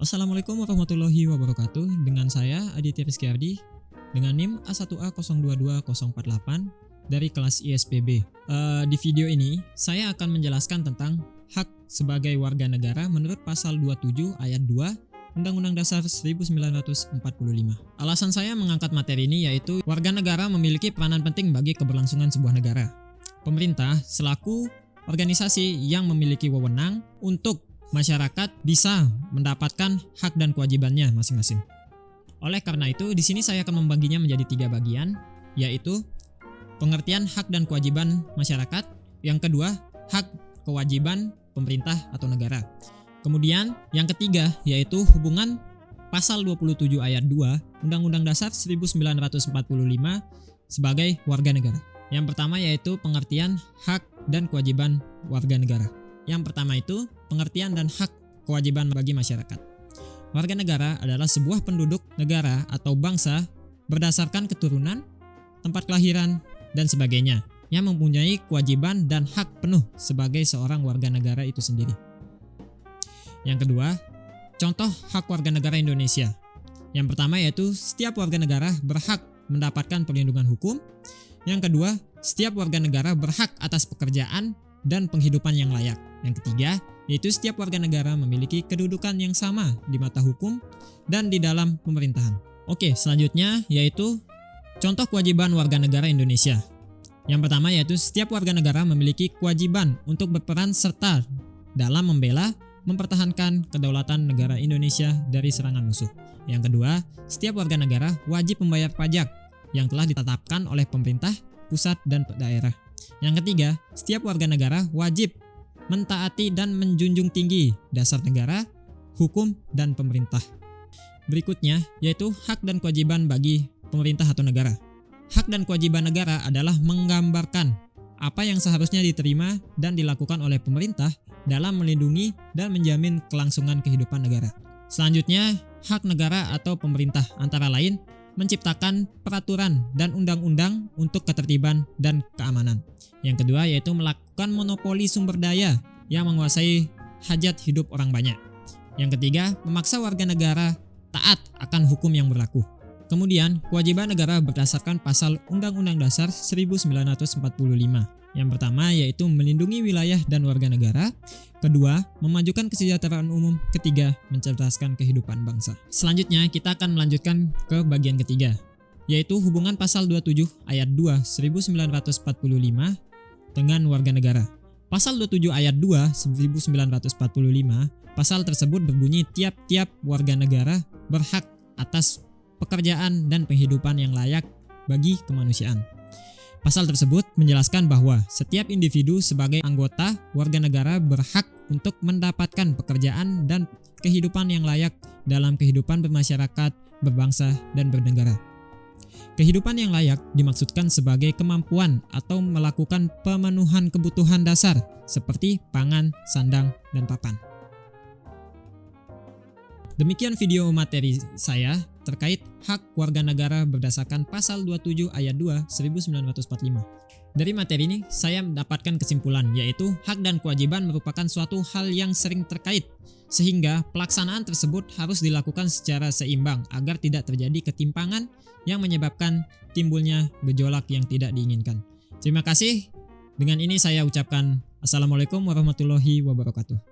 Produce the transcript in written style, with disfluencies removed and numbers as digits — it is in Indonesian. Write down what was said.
Assalamualaikum warahmatullahi wabarakatuh. Dengan saya Aditya Rizky Ardi dengan NIM A1A022048 dari kelas ISPB. Di video ini saya akan menjelaskan tentang hak sebagai warga negara menurut pasal 27 ayat 2 Undang-Undang Dasar 1945. Alasan saya mengangkat materi ini yaitu warga negara memiliki peranan penting bagi keberlangsungan sebuah negara. Pemerintah selaku organisasi yang memiliki wewenang untuk masyarakat bisa mendapatkan hak dan kewajibannya masing-masing. Oleh karena itu, di sini saya akan membaginya menjadi 3 bagian, yaitu pengertian hak dan kewajiban masyarakat, yang kedua, hak kewajiban pemerintah atau negara. Kemudian, yang ketiga yaitu hubungan pasal 27 ayat 2 Undang-Undang Dasar 1945 sebagai warga negara. Yang pertama yaitu pengertian hak dan kewajiban warga negara. Yang pertama itu pengertian dan hak kewajiban bagi masyarakat. Warga negara adalah sebuah penduduk negara atau bangsa berdasarkan keturunan, tempat kelahiran, dan sebagainya yang mempunyai kewajiban dan hak penuh sebagai seorang warga negara itu sendiri. Yang kedua, contoh hak warga negara Indonesia. Yang pertama yaitu setiap warga negara berhak mendapatkan perlindungan hukum. Yang kedua, setiap warga negara berhak atas pekerjaan dan penghidupan yang layak. Yang ketiga, yaitu setiap warga negara memiliki kedudukan yang sama di mata hukum dan di dalam pemerintahan. Oke, selanjutnya yaitu contoh kewajiban warga negara Indonesia. Yang pertama yaitu setiap warga negara memiliki kewajiban untuk berperan serta dalam membela, mempertahankan kedaulatan negara Indonesia dari serangan musuh. Yang kedua, setiap warga negara wajib membayar pajak yang telah ditetapkan oleh pemerintah pusat dan daerah. Yang ketiga, setiap warga negara wajib mentaati dan menjunjung tinggi dasar negara, hukum, dan pemerintah. Berikutnya yaitu hak dan kewajiban bagi pemerintah atau negara. Hak dan kewajiban negara adalah menggambarkan apa yang seharusnya diterima dan dilakukan oleh pemerintah dalam melindungi dan menjamin kelangsungan kehidupan negara. Selanjutnya, hak negara atau pemerintah antara lain menciptakan peraturan dan undang-undang untuk ketertiban dan keamanan. Yang kedua yaitu melakukan monopoli sumber daya yang menguasai hajat hidup orang banyak. Yang ketiga, memaksa warga negara taat akan hukum yang berlaku. Kemudian, kewajiban negara berdasarkan pasal Undang-Undang Dasar 1945. Yang pertama yaitu melindungi wilayah dan warga negara. Kedua, memajukan kesejahteraan umum. Ketiga, mencerdaskan kehidupan bangsa. Selanjutnya kita akan melanjutkan ke bagian ketiga, yaitu hubungan pasal 27 ayat 2 1945 dengan warga negara. Pasal 27 ayat 2 1945, pasal tersebut berbunyi tiap-tiap warga negara berhak atas pekerjaan dan penghidupan yang layak bagi kemanusiaan. Pasal tersebut menjelaskan bahwa setiap individu sebagai anggota warga negara berhak untuk mendapatkan pekerjaan dan kehidupan yang layak dalam kehidupan bermasyarakat, berbangsa, dan bernegara. Kehidupan yang layak dimaksudkan sebagai kemampuan atau melakukan pemenuhan kebutuhan dasar seperti pangan, sandang, dan papan. Demikian video materi saya terkait hak warga negara berdasarkan pasal 27 ayat 2 1945. Dari materi ini saya mendapatkan kesimpulan yaitu hak dan kewajiban merupakan suatu hal yang sering terkait sehingga pelaksanaan tersebut harus dilakukan secara seimbang agar tidak terjadi ketimpangan yang menyebabkan timbulnya gejolak yang tidak diinginkan. Terima kasih. Dengan ini saya ucapkan Assalamualaikum warahmatullahi wabarakatuh.